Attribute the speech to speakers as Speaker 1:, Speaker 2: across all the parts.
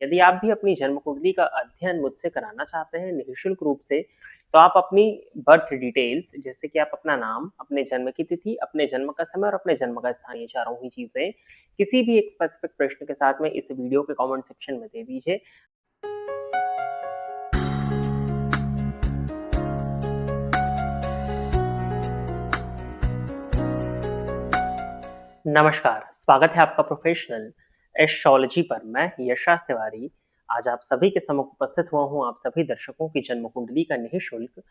Speaker 1: यदि आप भी अपनी जन्म कुंडली का अध्ययन मुझसे कराना चाहते हैं निःशुल्क रूप से, तो आप अपनी बर्थ डिटेल्स जैसे कि आप अपना नाम, अपने जन्म की तिथि, अपने जन्म का समय और अपने जन्म का स्थान, ये चारों ही चीजें किसी भी एक स्पेसिफिक प्रश्न के साथ में इस वीडियो के कमेंट सेक्शन में दे दीजिए। नमस्कार, स्वागत है आपका प्रोफेशनल एस्ट्रोलॉजी पर। मैं यशराज तिवारी आज आप सभी के सम्मुख उपस्थित हुआ हूं आप सभी दर्शकों की जन्म कुंडली का निःशुल्क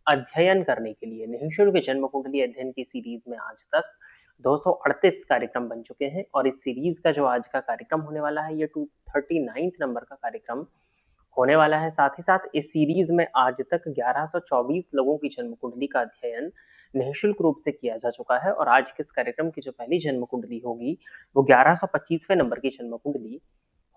Speaker 1: अध्ययन करने के लिए। निःशुल्क जन्म कुंडली अध्ययन की सीरीज में आज तक 238 कार्यक्रम बन चुके हैं और इस सीरीज का जो आज का कार्यक्रम होने वाला है ये 239 नंबर का कार्यक्रम होने वाला है। साथ ही साथ इस सीरीज में आज तक 1124 लोगों की जन्म कुंडली का अध्ययन निःशुल्क रूप से किया जा चुका है और आज के इस कार्यक्रम की जो पहली जन्म कुंडली होगी वो 1125वें नंबर की जन्म कुंडली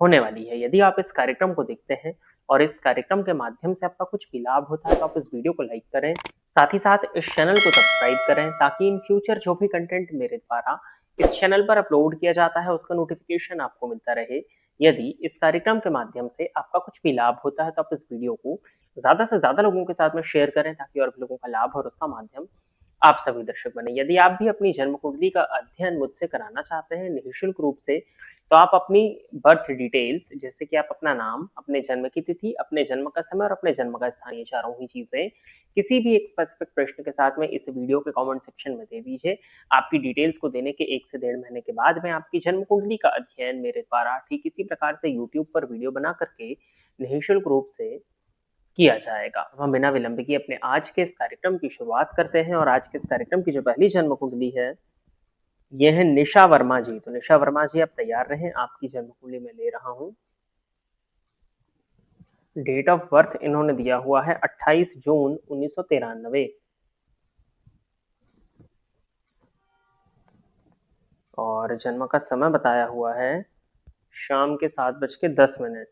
Speaker 1: होने वाली है। यदि आप इस कार्यक्रम को देखते हैं और इस कार्यक्रम के माध्यम से आपका कुछ भी लाभ होता है तो आप इस वीडियो को लाइक करें, साथ ही साथ इस चैनल को सब्सक्राइब करें ताकि इन फ्यूचर जो भी कंटेंट मेरे द्वारा इस चैनल पर अपलोड किया जाता है उसका नोटिफिकेशन आपको मिलता रहे। यदि इस कार्यक्रम के माध्यम से आपका कुछ भी लाभ होता है तो आप इस वीडियो को ज्यादा से ज्यादा लोगों के साथ में शेयर करें ताकि और भी लोगों का लाभ और उसका माध्यम आप सभी दर्शक बने। यदि आप भी अपनी जन्म कुंडली का अध्ययन मुझसे कराना चाहते हैं निःशुल्क रूप से, तो आप अपनी बर्थ डिटेल्स जैसे कि आप अपना नाम, अपने जन्म की तिथि, अपने जन्म का समय और अपने जन्म का स्थान, ये चारों ही चीजें किसी भी एक स्पेसिफिक प्रश्न के साथ में इस वीडियो के कमेंट सेक्शन में दे दीजिए। आपकी डिटेल्स को देने के 1 से 1.5 महीने के बाद में आपकी जन्म कुंडली का अध्ययन मेरे द्वारा ठीक इसी प्रकार से यूट्यूब पर वीडियो बना करके निःशुल्क रूप से किया जाएगा। हम बिना विलंब किए अपने आज के इस कार्यक्रम की शुरुआत करते हैं और आज के इस कार्यक्रम की जो पहली जन्म कुंडली है ये है निशा वर्मा जी। तो निशा वर्मा जी आप तैयार रहें, आपकी जन्म कुंडली में ले रहा हूं। डेट ऑफ बर्थ इन्होंने दिया हुआ है 28 जून 1993 और जन्म का समय बताया हुआ है शाम के 7:10।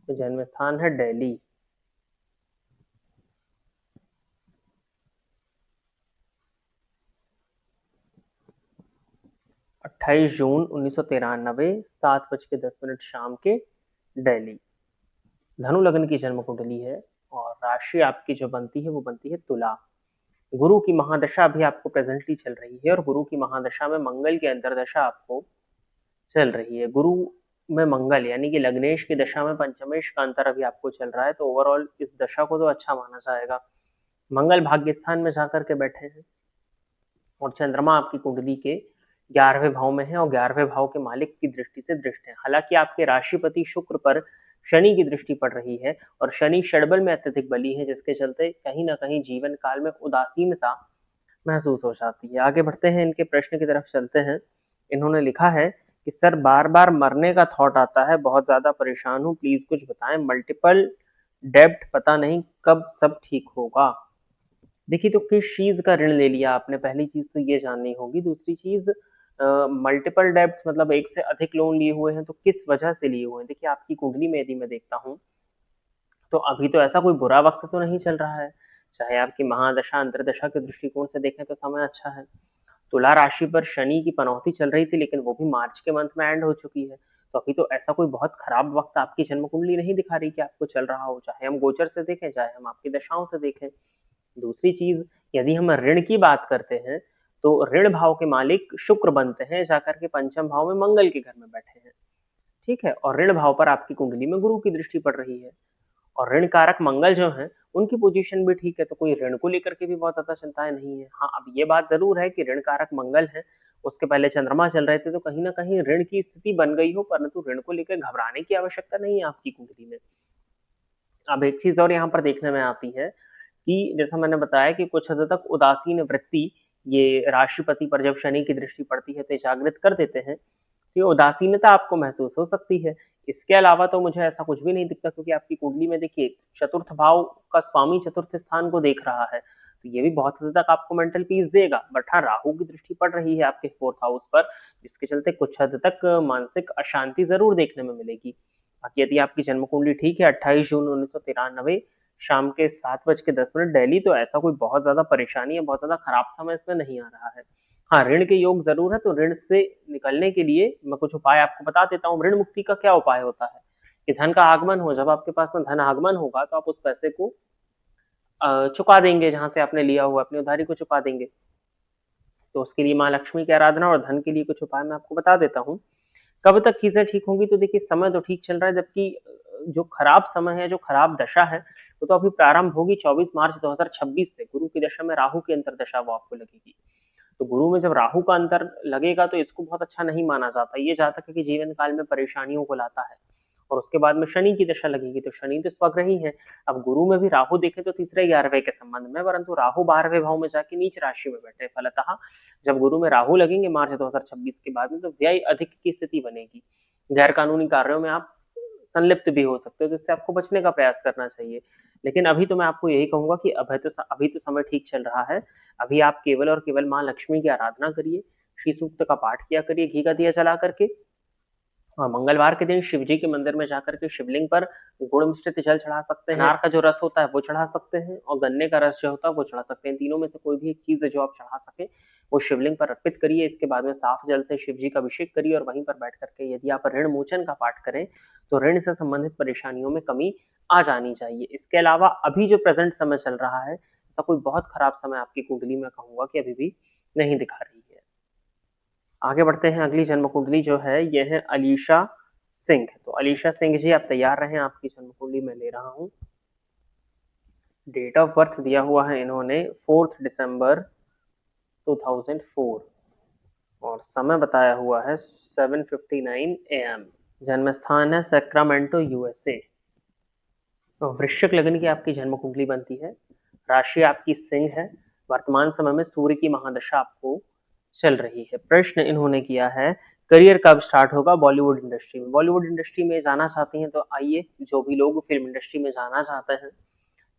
Speaker 1: तो जन्म स्थान है दिल्ली। 28 जून 1993 7:10 शाम के दिल्ली। धनु लग्न की जन्म कुंडली है और राशि आपकी जो बनती है वो बनती है तुला। गुरु की महादशा भी आपको प्रेजेंटली चल रही है और गुरु की महादशा में मंगल की अंतरदशा आपको चल रही है। गुरु में मंगल यानी कि लग्नेश की दशा में पंचमेश का अंतर अभी आपको चल रहा है, तो ओवरऑल इस दशा को तो अच्छा माना जाएगा। मंगल भाग्य स्थान में जाकर के बैठे हैं और चंद्रमा आपकी कुंडली के 11वें भाव में है और 11वें भाव के मालिक की दृष्टि से दृष्ट है। हालांकि आपके राशिपति शुक्र पर शनि की दृष्टि पड़ रही है और शनि षड्बल में अत्यधिक बली है, जिसके चलते कहीं ना कहीं जीवन काल में उदासीनता महसूस हो जाती है। आगे बढ़ते हैं, इनके प्रश्न की तरफ चलते हैं। इन्होंने लिखा है कि सर बार बार मरने का थॉट आता है, बहुत ज्यादा परेशान हूँ, प्लीज कुछ बताएं। मल्टीपल डेब्ट, पता नहीं कब सब ठीक होगा। देखिए, तो किस चीज का ऋण ले लिया आपने, पहली चीज तो ये जाननी होगी। दूसरी चीज, मल्टीपल डेब्ट मतलब एक से अधिक लोन लिए हुए हैं, तो किस वजह से लिए हुए हैं। देखिए, आपकी कुंडली में यदि मैं देखता हूँ तो अभी तो ऐसा कोई बुरा वक्त तो नहीं चल रहा है। चाहे आपकी महादशा अंतरदशा के दृष्टिकोण से देखें तो समय अच्छा है। तुला राशि पर शनि की पनौती चल रही थी लेकिन वो भी मार्च के मंथ में एंड हो चुकी है, तो अभी तो ऐसा कोई बहुत खराब वक्त आपकी जन्म कुंडली नहीं दिखा रही कि आपको चल रहा हो, चाहे हम गोचर से देखें चाहे हम आपकी दशाओं से देखें। दूसरी चीज, यदि हम ऋण की बात करते हैं तो ऋण भाव के मालिक शुक्र बनते हैं जाकर के पंचम भाव में मंगल के घर में बैठे हैं, ठीक है। और ऋण भाव पर आपकी कुंडली में गुरु की दृष्टि पड़ रही है और ऋण कारक मंगल जो है उनकी पोजीशन भी ठीक है, तो कोई ऋण को लेकर के भी बहुत ज्यादा चिंताएं नहीं है। हाँ, अब ये बात जरूर है कि ऋण कारक मंगल है, उसके पहले चंद्रमा चल रहे थे, तो कहीं ना कहीं ऋण की स्थिति बन गई हो, परंतु ऋण को लेकर घबराने की आवश्यकता नहीं है आपकी कुंडली में। अब एक चीज और यहाँ पर देखने में आती है कि जैसा मैंने बताया कि कुछ हद तक उदासीन वृत्ति ये राशिपति पर जब शनि की दृष्टि पड़ती है तो जागृत कर देते हैं, तो ये उदासीनता आपको महसूस हो सकती है। इसके अलावा तो मुझे ऐसा कुछ भी नहीं दिखता, क्योंकि आपकी कुंडली में देखिए चतुर्थ भाव का स्वामी चतुर्थ स्थान को देख रहा है, तो ये भी बहुत हद तक आपको मेंटल पीस देगा। बट हाँ, राहु की दृष्टि पड़ रही है आपके 4th हाउस पर, जिसके चलते कुछ हद तक मानसिक अशांति जरूर देखने में मिलेगी। बाकी यदि आपकी जन्म कुंडली ठीक है 28 जून 1993 शाम के 7:10 दिल्ली, तो ऐसा कोई बहुत ज्यादा परेशानी है, बहुत ज्यादा खराब समय इसमें नहीं आ रहा है। हाँ, ऋण के योग जरूर है, तो ऋण से निकलने के लिए मैं कुछ उपाय आपको बता देता हूँ। ऋण मुक्ति का क्या उपाय होता है, कि धन का आगमन हो, जब आपके पास में धन आगमन होगा तो आप उस पैसे को चुका देंगे, जहां से आपने लिया हुआ अपनी उधारी को चुका देंगे। तो उसके लिए माँ लक्ष्मी की आराधना और धन के लिए कुछ उपाय मैं आपको बता देता हूँ। कब तक चीजें ठीक होंगी, तो देखिए समय तो ठीक चल रहा है, जबकि जो खराब समय है, जो खराब दशा है, वो तो अभी प्रारंभ होगी 24 मार्च 2026 से। गुरु की दशा में राहु की अंतरदशा वो आपको लगेगी। तो गुरु में जब राहु का अंतर लगेगा तो इसको बहुत अच्छा नहीं माना जाता। ये जातक है कि जीवन काल में परेशानियों को लाता है। और उसके बाद में शनि की दशा लगेगी, तो शनि तो स्वग्रही है। अब गुरु में भी राहु देखे तो तीसरे 11वें के संबंध में, परंतु राहु 12वें भाव में जाके नीच राशि में बैठे। फलतः जब गुरु में राहु लगेंगे मार्च 2026 के बाद में, तो व्यय अधिक की स्थिति बनेगी। गैर कानूनी कार्यों में आप संलिप्त भी हो सकते हो, जिससे आपको बचने का प्रयास करना चाहिए। लेकिन अभी तो मैं आपको यही कहूंगा कि अभी तो समय ठीक चल रहा है। अभी आप केवल और केवल माँ लक्ष्मी की आराधना करिए, श्री सूक्त का पाठ किया करिए घी का दिया जला करके। और मंगलवार के दिन शिव जी के मंदिर में जाकर के शिवलिंग पर गुड़ मिश्रित जल चढ़ा सकते हैं। अनार का जो रस होता है वो चढ़ा सकते हैं, और गन्ने का रस जो होता है वो चढ़ा सकते हैं। तीनों में से कोई भी एक चीज जो आप चढ़ा सके वो शिवलिंग पर अर्पित करिए। इसके बाद में साफ जल से शिव जी का अभिषेक करिए, और वहीं पर बैठ करके यदि आप ऋण मोचन का पाठ करें तो ऋण से संबंधित परेशानियों में कमी आ जानी चाहिए। इसके अलावा अभी जो प्रेजेंट समय चल रहा है, ऐसा कोई बहुत खराब समय आपकी कुंडली में कहूंगा कि अभी भी नहीं दिखा रही है। आगे बढ़ते हैं। अगली जन्म कुंडली जो है यह है अलीशा सिंह। तो अलीशा सिंह जी आप तैयार रहें, आपकी जन्म कुंडली में ले रहा हूं। डेट ऑफ बर्थ दिया हुआ है इन्होंने 4 दिसंबर 2004, और समय बताया हुआ है 7:59 AM। जन्म स्थान है सैक्रामेंटो USA। तो वृश्चिक लग्न की आपकी जन्म कुंडली बनती है। राशि आपकी सिंह है। वर्तमान समय में सूर्य की महादशा आपको चल रही है। प्रश्न इन्होंने किया है करियर कब स्टार्ट होगा बॉलीवुड इंडस्ट्री में। बॉलीवुड इंडस्ट्री में जाना चाहती हैं तो आइए, जो भी लोग फिल्म इंडस्ट्री में जाना चाहते हैं,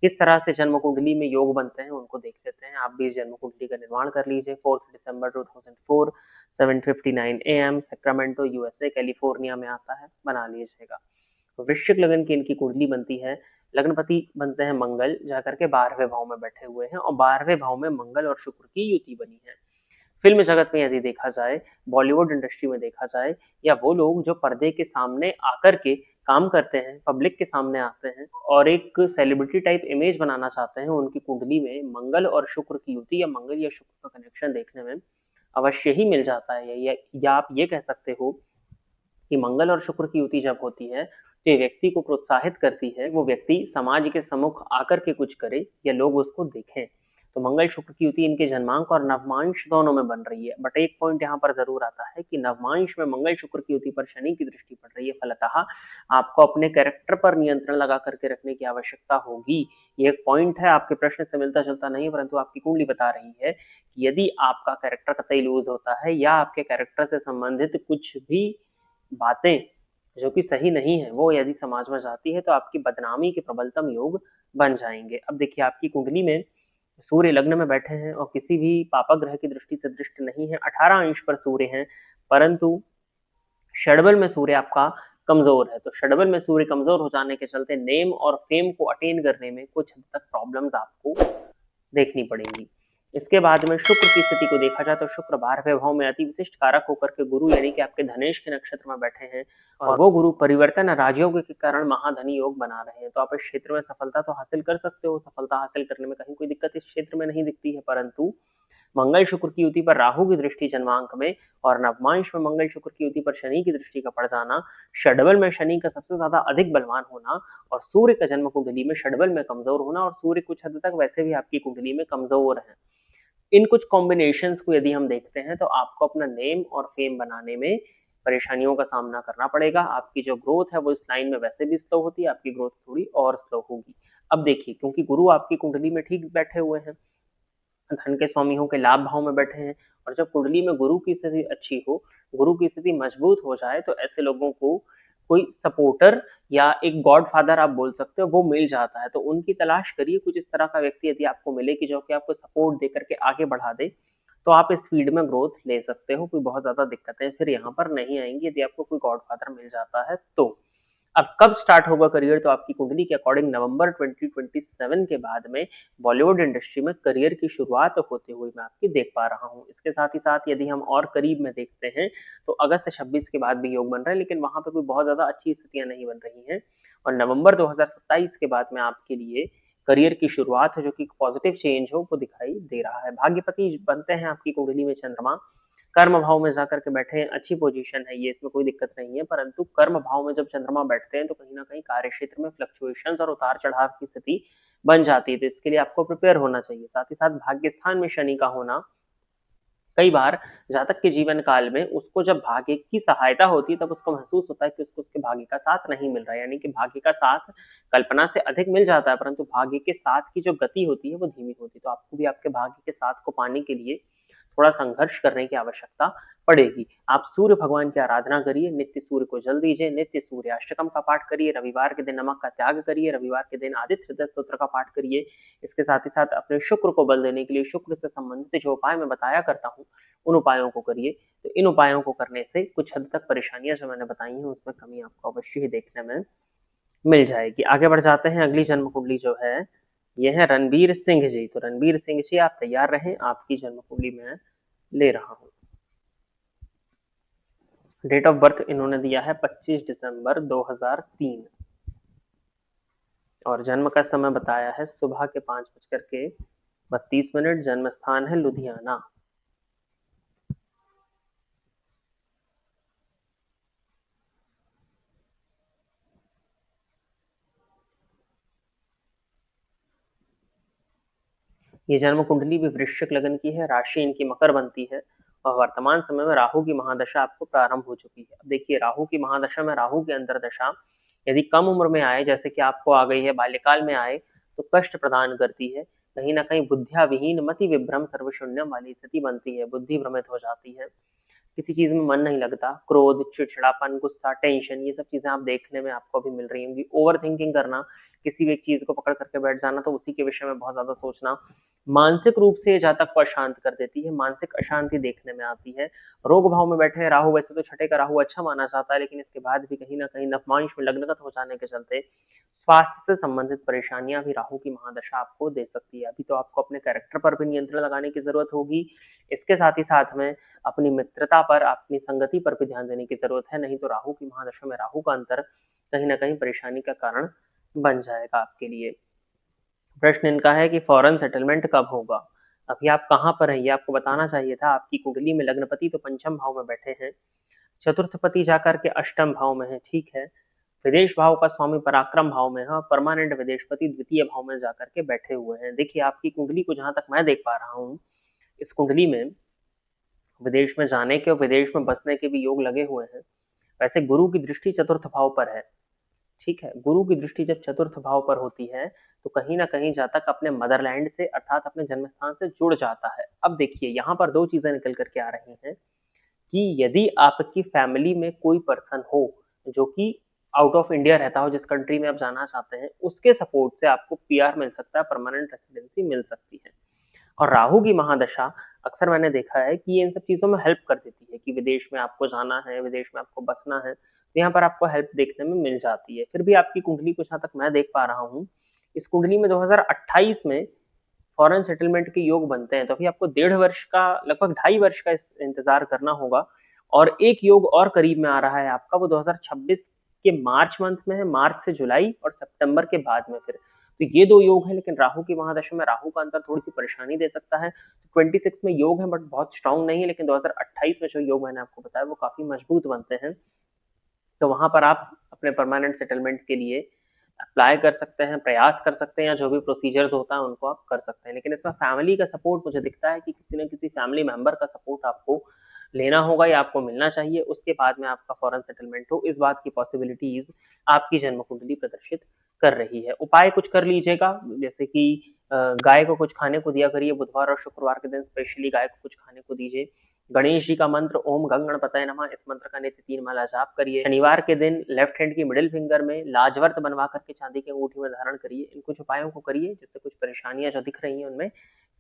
Speaker 1: किस तरह से जन्म कुंडली में योग बनते हैं उनको देख लेते हैं। आप भी इस जन्म कुंडली का निर्माण कर लीजिए। 4 दिसंबर 2004, 7:59 AM, सैक्रामेंटो USA कैलिफोर्निया में आता है, बना लीजिएगा। वृश्चिक लगन की इनकी कुंडली बनती है। लग्नपति बनते हैं मंगल, जाकर के 12वें भाव में बैठे हुए हैं, और 12वें भाव में मंगल और शुक्र की युति बनी है। फिल्म जगत में यदि देखा जाए, बॉलीवुड इंडस्ट्री में देखा जाए, या वो लोग जो पर्दे के सामने आकर के काम करते हैं, पब्लिक के सामने आते हैं और एक सेलिब्रिटी टाइप इमेज बनाना चाहते हैं, उनकी कुंडली में मंगल और शुक्र की युति या मंगल या शुक्र का कनेक्शन देखने में अवश्य ही मिल जाता है। या आप ये कह सकते हो कि मंगल और शुक्र की युति जब होती है तो ये व्यक्ति को प्रोत्साहित करती है, वो व्यक्ति समाज के सम्मुख आकर के कुछ करे या लोग उसको देखें। तो मंगल शुक्र की युति इनके जन्मांक और नवमांश दोनों में बन रही है। बट एक पॉइंट यहाँ पर जरूर आता है कि नवमांश में मंगल शुक्र की युति पर शनि की दृष्टि पड़ रही है। फलतः आपको अपने कैरेक्टर पर नियंत्रण लगा करके रखने की आवश्यकता होगी। ये एक पॉइंट है, आपके प्रश्न से मिलता जुलता नहीं, परंतु आपकी कुंडली बता रही है कि यदि आपका कैरेक्टर कतई लूज होता है या आपके कैरेक्टर से संबंधित कुछ भी बातें जो कि सही नहीं है वो यदि समाज में जाती है, तो आपकी बदनामी के प्रबलतम योग बन जाएंगे। अब देखिए, आपकी कुंडली में सूर्य लग्न में बैठे हैं और किसी भी पापा ग्रह की दृष्टि से दृष्ट नहीं है। 18 अंश पर सूर्य हैं, परंतु षडबल में सूर्य आपका कमजोर है। तो षडबल में सूर्य कमजोर हो जाने के चलते नेम और फेम को अटेन करने में कुछ हद तक प्रॉब्लम्स आपको देखनी पड़ेंगी। इसके बाद में शुक्र की स्थिति को देखा जाए तो शुक्र 12वें भाव में अति विशिष्ट कारक होकर के गुरु यानी कि आपके धनेश के नक्षत्र में बैठे हैं, और वो गुरु परिवर्तन राजयोग के कारण महाधनी योग बना रहे हैं। तो आप इस क्षेत्र में सफलता तो हासिल कर सकते हो, सफलता हासिल करने में कहीं कोई दिक्कत इस क्षेत्र में नहीं दिखती है, परंतु मंगल शुक्र की युति पर राहु की दृष्टि जन्मांक में और नवमांश में मंगल शुक्र की युति पर शनि की दृष्टि का पड़ जाना, षडबल में शनि का सबसे ज्यादा अधिक बलवान होना, और सूर्य का जन्म कुंडली में षडबल में कमजोर होना, और सूर्य कुछ हद तक वैसे भी आपकी कुंडली में कमजोर है। इन कुछ कॉम्बिनेशंस को यदि हम देखते हैं तो आपको अपना नेम और फेम बनाने में परेशानियों का सामना करना पड़ेगा। आपकी जो ग्रोथ है वो इस लाइन में वैसे भी स्लो होती है, आपकी ग्रोथ थोड़ी और स्लो होगी। अब देखिए, क्योंकि गुरु आपकी कुंडली में ठीक बैठे हुए हैं, धन के स्वामी हो के लाभ भाव में बैठे हैं, और जब कुंडली में गुरु की स्थिति अच्छी हो, गुरु की स्थिति मजबूत हो जाए, तो ऐसे लोगों को कोई सपोर्टर या एक गॉड फादर आप बोल सकते हो वो मिल जाता है। तो उनकी तलाश करिए, कुछ इस तरह का व्यक्ति यदि आपको मिले कि जो कि आपको सपोर्ट दे करके आगे बढ़ा दे, तो आप इस फील्ड में ग्रोथ ले सकते हो। कोई बहुत ज्यादा दिक्कतें फिर यहाँ पर नहीं आएंगी यदि आपको कोई गॉड फादर मिल जाता है तो। अब कब स्टार्ट होगा करियर, तो आपकी कुंडली के अकॉर्डिंग नवंबर 2027 के बाद में बॉलीवुड इंडस्ट्री में करियर की शुरुआत होते हुए मैं आपकी देख पा रहा हूँ। इसके साथ ही साथ यदि हम और करीब में देखते हैं तो अगस्त 26 के बाद भी योग बन रहा है, लेकिन वहां पे कोई बहुत ज्यादा अच्छी स्थितियां नहीं बन रही हैं। और नवंबर 2027 के बाद में आपके लिए करियर की शुरुआत है जो कि पॉजिटिव चेंज हो वो दिखाई दे रहा है। भाग्यपति बनते हैं आपकी कुंडली में चंद्रमा, कर्म भाव में जाकर के बैठे हैं, अच्छी पोजीशन है ये, इसमें कोई दिक्कत नहीं है। परंतु कर्म भाव में जब चंद्रमा बैठते हैं तो कहीं ना कहीं कार्य क्षेत्र में फ्लक्चुएशंस और उतार चढ़ाव की स्थिति बन जाती है, तो इसके लिए आपको प्रिपेयर होना चाहिए। साथ ही साथ भाग्य स्थान में शनि का होना, कई बार जातक के जीवन काल में उसको जब भाग्य की सहायता होती है तब उसको महसूस होता है कि उसको उसके भाग्य का साथ नहीं मिल रहा है, यानी कि भाग्य का साथ कल्पना से अधिक मिल जाता है परंतु भाग्य के साथ की जो गति होती है वो धीमी होती है। तो आपको भी आपके भाग्य के साथ को पाने के लिए थोड़ा संघर्ष करने की आवश्यकता पड़ेगी। आप सूर्य भगवान की आराधना करिए, नित्य सूर्य को जल दीजिए, नित्य सूर्य अष्टकम का पाठ करिए, रविवार के दिन नमक का त्याग करिए, रविवार के दिन आदित्य हृदय स्तोत्र का पाठ करिए। इसके साथ ही साथ अपने शुक्र को बल देने के लिए शुक्र से संबंधित जो उपाय मैं बताया करता हूँ उन उपायों को करिए। तो इन उपायों को करने से कुछ हद तक परेशानियां जो मैंने बताई हैं उसमें कमी आपको अवश्य ही देखने में मिल जाएगी। आगे बढ़ जाते हैं, अगली जन्म कुंडली जो है यह है रणबीर सिंह जी। तो रणबीर सिंह जी आप तैयार रहें, आपकी जन्म कुंडली में ले रहा हूं। डेट ऑफ बर्थ इन्होंने दिया है 25 दिसंबर 2003 और जन्म का समय बताया है सुबह के 5:32। जन्म स्थान है लुधियाना। ये जन्म कुंडली भी वृश्चिक लगन की है, राशि इनकी मकर बनती है और वर्तमान समय में राहु की महादशा आपको प्रारंभ हो चुकी है। अब देखिए राहु की महादशा में राहु की अंतरदशा यदि कम उम्र में आए, जैसे कि आपको आ गई है, बाल्यकाल में आए तो कष्ट प्रदान करती है। कहीं ना कहीं बुद्धिया विहीन मति विभ्रम सर्वशून्यम वाली स्थिति बनती है, बुद्धि भ्रमित हो जाती है, किसी चीज में मन नहीं लगता, क्रोध, चिड़चिड़ापन, गुस्सा, टेंशन, ये सब चीजें आप देखने में आपको अभी मिल रही होंगी। ओवर थिंकिंग करना, किसी भी एक चीज को पकड़ करके बैठ जाना तो उसी के विषय में बहुत ज्यादा सोचना, मानसिक रूप से जातक को अशांत कर देती है, मानसिक अशांति देखने में आती है। रोग भाव में बैठे राहु, वैसे तो छठे का राहु अच्छा माना जाता है लेकिन इसके बाद भी कहीं ना कहीं नवमांश में लग्नगत हो जाने के चलते स्वास्थ्य से संबंधित परेशानियां भी राहु की महादशा आपको दे सकती है। अभी तो आपको अपने कैरेक्टर पर भी नियंत्रण लगाने की जरूरत होगी। इसके साथ ही साथ में अपनी मित्रता पर, अपनी संगति पर भी ध्यान देने की जरूरत है, नहीं तो राहु की महादशा में राहु का अंतर कहीं ना कहीं परेशानी का कारण बन जाएगा आपके लिए। प्रश्न इनका है कि फॉरेन सेटलमेंट कब होगा। अभी आप कहाँ पर हैं ये आपको बताना चाहिए था। आपकी कुंडली में लग्नपति तो पंचम भाव में बैठे हैं, चतुर्थ पति जाकर के अष्टम भाव में है, ठीक है। विदेश भाव का स्वामी पराक्रम भाव में है और परमानेंट विदेशपति द्वितीय भाव में जाकर के बैठे हुए हैं। देखिए आपकी कुंडली को जहां तक मैं देख पा रहा हूँ, इस कुंडली में विदेश में जाने के और विदेश में बसने के भी योग लगे हुए हैं। वैसे गुरु की दृष्टि चतुर्थ भाव पर है, ठीक है। गुरु की दृष्टि जब चतुर्थ भाव पर होती है तो कहीं ना कहीं जातक अपने मदरलैंड से अर्थात अपने जन्म स्थान से जुड़ जाता है। अब देखिए यहाँ पर दो चीजें निकल करके आ रही हैं कि यदि आपकी फैमिली में कोई पर्सन हो जो कि आउट ऑफ इंडिया रहता हो, जिस कंट्री में आप जाना चाहते हैं, उसके सपोर्ट से आपको पीआर मिल सकता है, परमानेंट रेसिडेंसी मिल सकती है। और राहु की महादशा अक्सर मैंने देखा है कि ये इन सब चीजों में हेल्प कर देती है कि विदेश में आपको जाना है, विदेश में आपको बसना है, तो यहाँ पर आपको हेल्प देखने में मिल जाती है। फिर भी आपकी कुंडली को जहां तक मैं देख पा रहा हूँ, इस कुंडली में 2028 में फॉरेन सेटलमेंट के योग बनते हैं, तो अभी आपको 1.5 वर्ष का, लगभग 2.5 वर्ष का इंतजार करना होगा। और एक योग और करीब में आ रहा है आपका, वो 2026 के मार्च मंथ में है, मार्च से जुलाई और सितंबर के बाद में फिर। तो ये दो योग हैं, लेकिन राहु की महादशा में राहु का अंतर थोड़ी सी परेशानी दे सकता है। 26 में योग है बट बहुत स्ट्रांग नहीं है, लेकिन 2028 में जो योग मैंने आपको बताया वो काफी मजबूत बनते हैं। तो वहां पर आप अपने परमानेंट सेटलमेंट के लिए अप्लाई कर सकते हैं, प्रयास कर सकते हैं, या जो भी प्रोसीजर्स होता है उनको आप कर सकते हैं। लेकिन इसमें फैमिली का सपोर्ट मुझे दिखता है कि किसी न किसी फैमिली मेंबर का सपोर्ट आपको लेना होगा या आपको मिलना चाहिए, उसके बाद में आपका फॉरेन सेटलमेंट हो, इस बात की पॉसिबिलिटीज आपकी जन्म कुंडली प्रदर्शित कर रही है। उपाय कुछ कर लीजिएगा, जैसे कि गाय को कुछ खाने को दिया करिए, बुधवार और शुक्रवार के दिन स्पेशली गाय को कुछ खाने को दीजिए। गणेश जी का मंत्र ओम गं गणपतये नमः, इस मंत्र का नित्य 3 माला जाप करिए। शनिवार के दिन लेफ्ट हैंड की मिडिल फिंगर में लाजवर्त बनवा करके चांदी की अंगूठी में धारण करिए। इन कुछ उपायों को करिए जिससे कुछ परेशानियां जो दिख रही हैं उनमें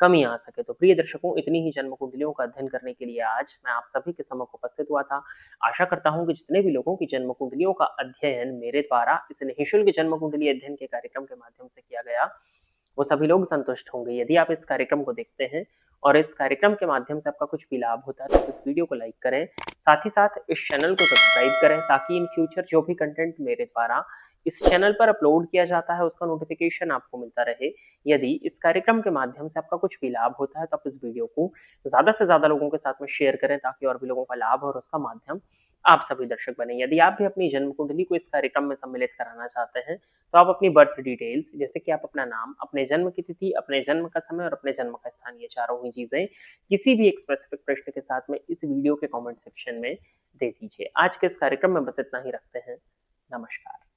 Speaker 1: कमी आ सके। तो प्रिय दर्शकों, इतनी ही जन्म कुंडलियों का अध्ययन करने के लिए आज मैं आप सभी के सम्मुख उपस्थित हुआ था। आशा करता हूं कि जितने भी लोगों की जन्म कुंडलियों का अध्ययन मेरे द्वारा इस निःशुल्क जन्म कुंडली अध्ययन के कार्यक्रम के माध्यम से किया गया, वो सभी लोग संतुष्ट होंगे। यदि आप इस कार्यक्रम को देखते हैं और इस कार्यक्रम के माध्यम से आपका कुछ भी लाभ होता है तो इस वीडियो को लाइक करें, साथ ही साथ इस चैनल को सब्सक्राइब करें ताकि इन फ्यूचर जो भी कंटेंट मेरे द्वारा इस चैनल पर अपलोड किया जाता है उसका नोटिफिकेशन आपको मिलता रहे। यदि इस कार्यक्रम के माध्यम से आपका कुछ भी लाभ होता है तो आप इस वीडियो को ज्यादा से ज्यादा लोगों के साथ में शेयर करें ताकि और भी लोगों का लाभ और उसका माध्यम आप सभी दर्शक बने। यदि आप भी अपनी जन्म कुंडली को इस कार्यक्रम में सम्मिलित कराना चाहते हैं तो आप अपनी बर्थ डिटेल्स जैसे कि आप अपना नाम, अपने जन्म की तिथि, अपने जन्म का समय और अपने जन्म का स्थान, ये चारों ही चीजें किसी भी एक स्पेसिफिक प्रश्न के साथ में इस वीडियो के कमेंट सेक्शन में दे दीजिए। आज के इस कार्यक्रम में बस इतना ही रखते हैं। नमस्कार।